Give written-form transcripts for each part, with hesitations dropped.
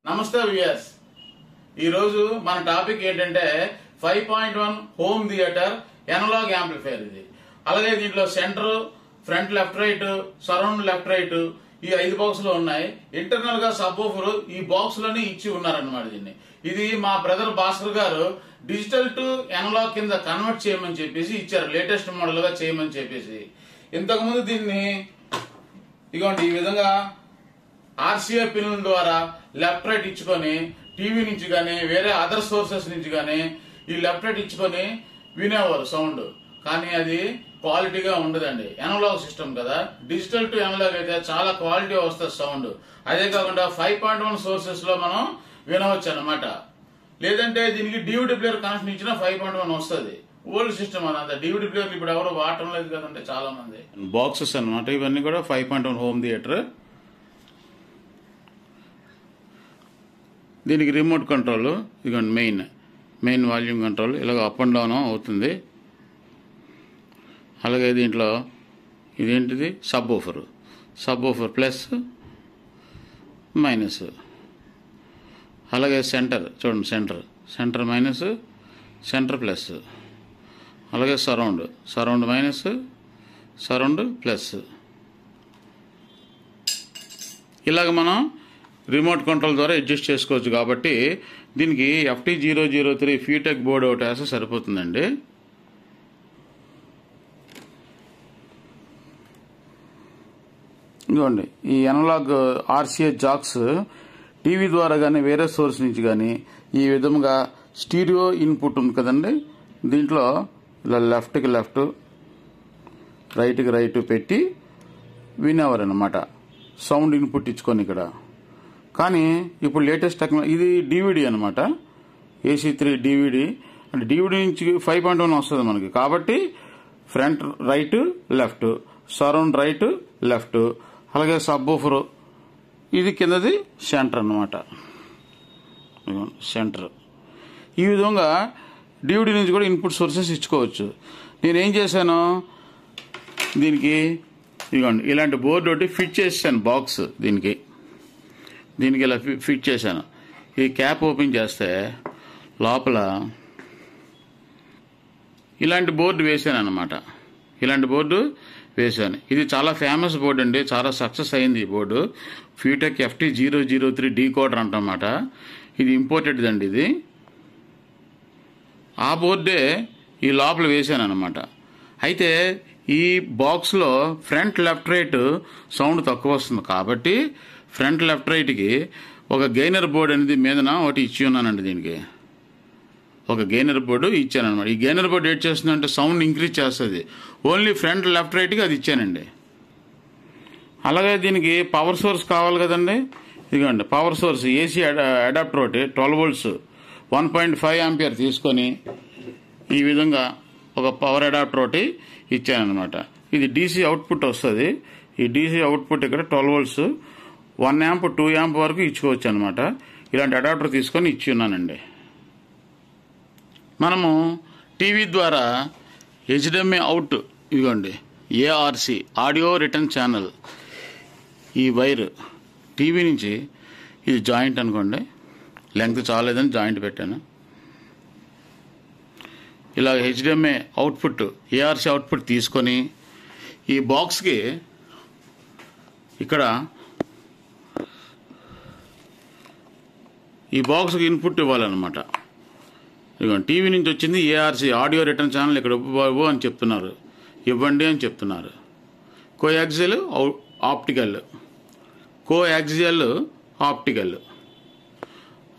నమస్తే వ్యూయర్స్, ఈరోజు మన టాపిక్ ఏంటంటే 5.1 హోమ్ థియేటర్ ఎనలాగ్ యాంప్లిఫైర్. ఇది అలాగే దీంట్లో centre, front left right, surround left right ఈ 5 బాక్సులు ఉన్నాయి. ఇంటర్నల్ గా సబ్ వూఫర్ ఈ బాక్స్ లోనే ఇచ్చి ఉన్నారన్నమాట. దీన్ని ఇది మా బ్రదర్ భాస్కర్ గారు డిజిటల్ టు ఎనలాగ్ కింద కన్వర్ట్ చేయమని చెప్పేసి ఇచ్చారు, లేటెస్ట్ మోడల్ గా చేయమని చెప్పేసి. ఇంతకుముందు దీన్ని ఇదిగోండి ఈ విధంగా ఆర్సీఏ పిన్ల ద్వారా లెఫ్ట్ రైట్ ఇచ్చుకొని టీవీ నుంచి గానీ వేరే అదర్ సోర్సెస్ నుంచి గానీ ఈ లెఫ్ట్ రైట్ ఇచ్చుకొని వినేవారు సౌండ్. కానీ అది క్వాలిటీగా ఉండదండి. ఎనలాగ్ సిస్టమ్ కదా, డిజిటల్ టు ఎనలాగ్ అయితే చాలా క్వాలిటీ వస్తుంది సౌండ్. అదే కాకుండా 5.1 సోర్సెస్ లో మనం వినవచ్చు అనమాట. లేదంటే దీనికి డివిడి ప్లేయర్ కనెక్షన్ ఇచ్చినా 5.1 వస్తుంది. ఓల్డ్ సిస్టమ్ అదంతా. డివిడి ప్లేయర్లు ఇప్పుడు ఎవరు వాడటం లేదు కదంటే చాలా మంది. బాక్సెస్ అనమాట ఇవన్నీ కూడా 5.1 హోమ్ థియేటర్. దీనికి రిమోట్ కంట్రోల్, ఇదిగోండి మెయిన్ వాల్యూమ్ కంట్రోల్ ఇలాగ అప్ అండ్ డౌన్ అవుతుంది. అలాగే దీంట్లో ఇదేంటిది సబ్ వూఫర్ ప్లస్ మైనస్. అలాగే సెంటర్ చూడండి, సెంటర్ మైనస్, సెంటర్ ప్లస్. అలాగే సరౌండ్ మైనస్, సరౌండ్ ప్లస్. ఇలాగ మనం రిమోట్ కంట్రోల్ ద్వారా అడ్జస్ట్ చేసుకోవచ్చు. కాబట్టి దీనికి FT003 ఫీటెక్ బోర్డు ఒకటి వేస్తే సరిపోతుందండి. ఇదిగోండి ఈ ఎనలాగ్ ఆర్సీఏ జాక్స్ టీవీ ద్వారా కానీ వేరే సోర్స్ నుంచి కానీ ఈ విధంగా స్టీరియో ఇన్పుట్ ఉంది కదండి, దీంట్లో ఇలా లెఫ్ట్కి లెఫ్ట్, రైట్కి రైట్ పెట్టి వినేవారు అనమాట సౌండ్ ఇన్పుట్ ఇచ్చుకొని ఇక్కడ. కానీ ఇప్పుడు లేటెస్ట్ టెక్నాలజీ ఇది డివిడి అనమాట, AC3 డివిడి. అంటే డివిడి నుంచి 5.1 వస్తుంది మనకి. కాబట్టి front right left, surround right left, అలాగే సబ్ వూఫర్ ఇది కిందది సెంటర్ అనమాట. సెంటర్ ఈ విధంగా డివిడి నుంచి కూడా ఇన్పుట్ సోర్సెస్ ఇచ్చుకోవచ్చు. నేనేం చేశాను, దీనికి ఇదిగోండి ఇలాంటి బోర్డు ఒకటి ఫిట్ చేసాను బాక్స్. దీనికి ఇలా ఫిట్ చేశాను. ఈ క్యాప్ ఓపెన్ చేస్తే లోపల ఇలాంటి బోర్డు వేసాను అనమాట. ఇది చాలా ఫేమస్ బోర్డు అండి, చాలా సక్సెస్ అయింది ఈ బోర్డు. ఫీటెక్ FT003 decoder అంటమాట. ఇది ఇంపోర్టెడ్ అండి. ఇది ఆ బోర్డే ఈ లోపల వేసాను అనమాట. అయితే ఈ బాక్స్లో ఫ్రంట్ లెఫ్ట్ రైట్ సౌండ్ తక్కువ వస్తుంది. కాబట్టి ఫ్రంట్ లెఫ్ట్ రైట్కి ఒక గెయినర్ బోర్డు అనేది మీదన ఒకటి ఇచ్చి ఉన్నానండి. దీనికి ఒక గెయినర్ బోర్డు ఇచ్చాను అనమాట. ఈ గెయినర్ బోర్డు ఏం చేస్తుందంటే సౌండ్ ఇంక్రీజ్ చేస్తుంది. ఓన్లీ ఫ్రంట్ లెఫ్ట్ రైట్కి అది ఇచ్చానండి. అలాగే దీనికి పవర్ సోర్స్ కావాలి కదండి. ఇదిగోండి పవర్ సోర్స్ AC అడాప్టర్ ఒకటి 12 volts 1.5 ఆంపియర్ తీసుకొని ఈ విధంగా ఒక పవర్ అడాప్టర్ ఒకటి ఇచ్చానమాట. ఇది DC అవుట్పుట్ వస్తుంది. ఈ DC అవుట్పుట్ ఇక్కడ 12 volts 1 amp 2 amp వరకు ఇచ్చుకోవచ్చు అనమాట. ఇలాంటి అడాప్టర్ తీసుకొని ఇచ్చి ఉన్నానండి. మనము టీవీ ద్వారా HDMI అవుట్, ఇదిగోండి ARC ఆడియో రిటర్న్ ఛానల్, ఈ వైర్ టీవీ నుంచి ఇది జాయింట్ అనుకోండి, లెంగ్త్ చాలేదని జాయింట్ పెట్టాను. ఇలా HDMI అవుట్పుట్ ARC అవుట్పుట్ తీసుకొని ఈ బాక్స్కి ఇక్కడ ఈ బాక్స్కి ఇన్పుట్ ఇవ్వాలన్నమాట. ఇదిగోండి టీవీ నుంచి వచ్చింది ARC ఆడియో రిటర్న్ ఛానల్ ఇక్కడ బాబు అని చెప్తున్నారు, ఇవ్వండి అని చెప్తున్నారు. కోయాక్సియల్ ఆప్టికల్,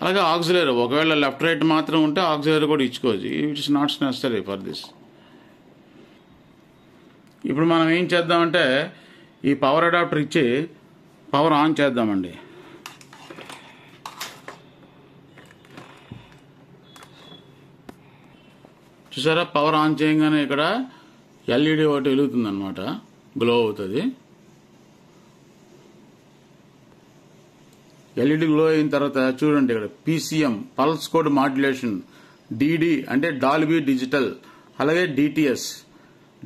అలాగే ఆక్సిలరీ. ఒకవేళ లెఫ్ట్ రైట్ మాత్రం ఉంటే ఆక్సిలరీ కూడా ఇచ్చుకోవచ్చు. It's not necessary for this. ఇప్పుడు మనం ఏం చేద్దామంటే ఈ పవర్ అడాప్టర్ ఇచ్చి పవర్ ఆన్ చేద్దామండి. చూసారా, పవర్ ఆన్ చేయగానే ఇక్కడ LED ఒకటి వెలుగుతుంది అనమాట, గ్లో అవుతుంది. LED గ్లో అయిన తర్వాత చూడండి ఇక్కడ PCM pulse code modulation, DD అంటే డాల్బీ డిజిటల్, అలాగే DTS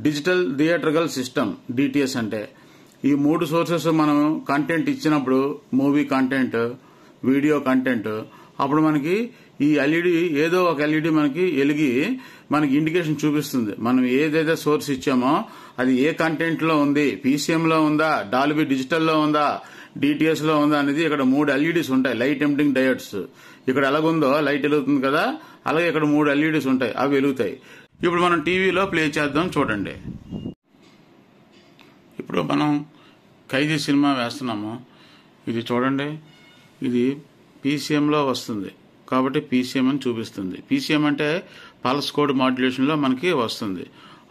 digital theatrical system. DTS అంటే ఈ 3 సోర్సెస్ మనం కంటెంట్ ఇచ్చినప్పుడు మూవీ కంటెంట్ వీడియో కంటెంట్, అప్పుడు మనకి ఈ ఎల్ఈడి ఏదో ఒక ఎల్ఈడి మనకి వెలిగి మనకి ఇండికేషన్ చూపిస్తుంది. మనం ఏదైతే సోర్స్ ఇచ్చామో అది ఏ కంటెంట్ లో ఉంది, పీసీఎం లో ఉందా, డాల్బీ డిజిటల్ లో ఉందా, డిటిఎస్ లో ఉందా అనేది ఇక్కడ 3 ఎల్ఈడీస్ ఉంటాయి, లైట్ ఎమిటింగ్ డయోడ్స్. ఇక్కడ ఎలాగుందో లైట్ వెలుగుతుంది కదా, అలాగే ఇక్కడ 3 ఎల్ఈడీస్ ఉంటాయి, అవి వెలుగుతాయి. ఇప్పుడు మనం టీవీలో ప్లే చేద్దాం, చూడండి. ఇప్పుడు మనం ఖైదీ సినిమా వేస్తున్నాము, ఇది చూడండి, ఇది పీసీఎంలో వస్తుంది కాబట్టి పీసీఎం అని చూపిస్తుంది. పీసీఎం అంటే పల్స్ కోడ్ మాడ్యులేషన్లో మనకి వస్తుంది.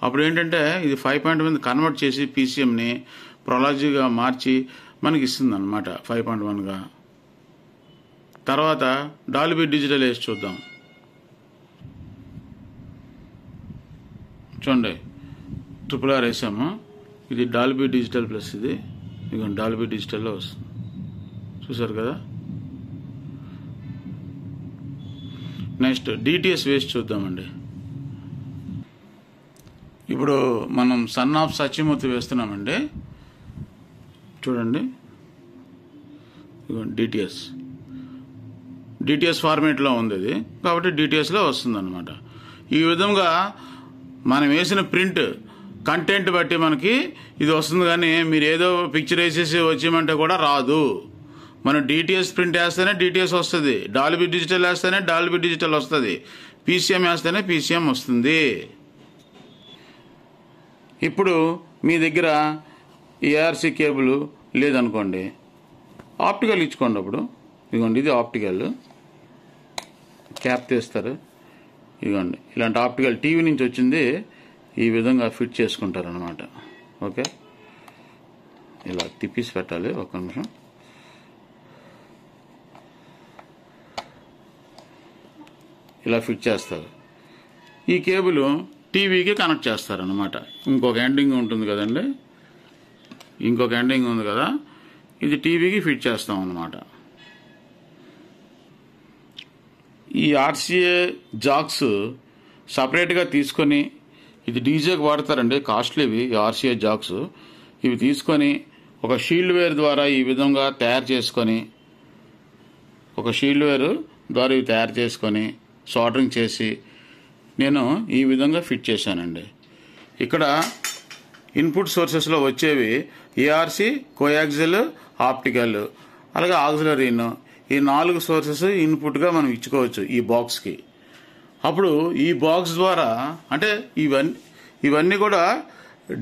అప్పుడు ఏంటంటే ఇది 5.1 కన్వర్ట్ చేసి పీసీఎంని ప్రొలాజీగా మార్చి మనకి ఇస్తుంది అనమాట 5.1గా. తర్వాత డాల్బీ డిజిటల్ వేసి చూద్దాం. చూడండి, RRR వేసాము, ఇది డాల్బీ డిజిటల్ ప్లస్, ఇది డాల్బీ డిజిటల్లో వస్తుంది, చూసారు కదా. నెక్స్ట్ డిటిఎస్ వేసి చూద్దామండి. ఇప్పుడు మనం సన్ ఆఫ్ సత్యమూర్తి వేస్తున్నామండి, చూడండి, డిటిఎస్ ఫార్మేట్లో ఉంది ఇది, కాబట్టి డిటిఎస్లో వస్తుంది అనమాట. ఈ విధంగా మనం వేసిన ప్రింట్ కంటెంట్ బట్టి మనకి ఇది వస్తుంది. కానీ మీరు ఏదో పిక్చర్ వేసేసి వచ్చేయమంటే కూడా రాదు. మనం డిటిఎస్ ప్రింట్ వేస్తేనే డిటిఎస్ వస్తుంది, డాల్బీ డిజిటల్ వేస్తేనే డాల్బీ డిజిటల్ వస్తుంది, పీసీఎం వేస్తేనే పీసీఎం వస్తుంది. ఇప్పుడు మీ దగ్గర ఏఆర్సీ కేబుల్ లేదనుకోండి, ఆప్టికల్ ఇచ్చుకోండి. అప్పుడు ఇదిగోండి, ఇది ఆప్టికల్ క్యాప్ తీస్తారు, ఇదిగోండి ఇలాంటి ఆప్టికల్ టీవీ నుంచి వచ్చింది, ఈ విధంగా ఫిట్ చేసుకుంటారనమాట. ఓకే, ఇలా తిప్పేసి పెట్టాలి, ఒక్క నిమిషం. ఇలా ఫిట్ చేస్తారు. ఈ కేబుల్ టీవీకి కనెక్ట్ చేస్తారనమాట. ఇంకొక ఎండింగ్ ఉంటుంది కదండి, ఇంకొక ఎండింగ్ ఉంది కదా, ఇది టీవీకి ఫిట్ చేస్తాం అన్నమాట. ఈ ఆర్సీఏ జాక్స్ సపరేట్గా తీసుకొని, ఇది డీజేకి వాడతారండి, కాస్ట్లీవి ఈ ఆర్సీఏ జాక్స్. ఇవి తీసుకొని ఒక షీల్డ్ వేర్ ద్వారా ఈ విధంగా తయారు చేసుకొని, ఇవి తయారు చేసుకొని సాల్డరింగ్ చేసి నేను ఈ విధంగా ఫిట్ చేశానండి. ఇక్కడ ఇన్పుట్ సోర్సెస్లో వచ్చేవి ఏఆర్సీ, కోయాక్సిల్, ఆప్టికల్, అలాగే ఆక్సిలరీను, ఈ 4 సోర్సెస్ ఇన్పుట్గా మనం ఇచ్చుకోవచ్చు ఈ బాక్స్కి. అప్పుడు ఈ బాక్స్ ద్వారా అంటే ఇవన్నీ కూడా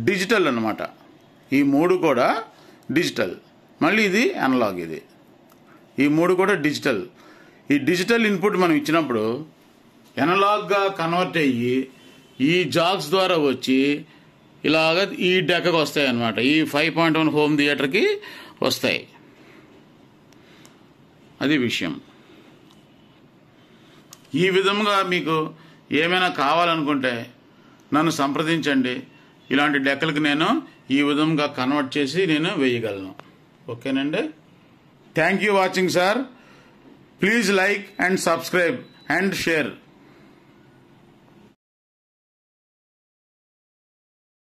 డిజిటల్ అన్నమాట. ఈ 3 కూడా డిజిటల్, మళ్ళీ ఇది అనలాగ్, ఈ 3 కూడా డిజిటల్. ఈ డిజిటల్ ఇన్పుట్ మనం ఇచ్చినప్పుడు ఎనలాగ్గా కన్వర్ట్ అయ్యి ఈ జాక్స్ ద్వారా వచ్చి ఇలాగ ఈ డెక్కకు వస్తాయి అన్నమాట, ఈ 5.1 హోమ్ థియేటర్కి వస్తాయి. అది విషయం. ఈ విధంగా మీకు ఏమైనా కావాలనుకుంటే నన్ను సంప్రదించండి. ఇలాంటి డెక్కలకు నేను ఈ విధంగా కన్వర్ట్ చేసి నేను వేయగలను. ఓకేనండి. Thank you watching sir. Please like and subscribe and share.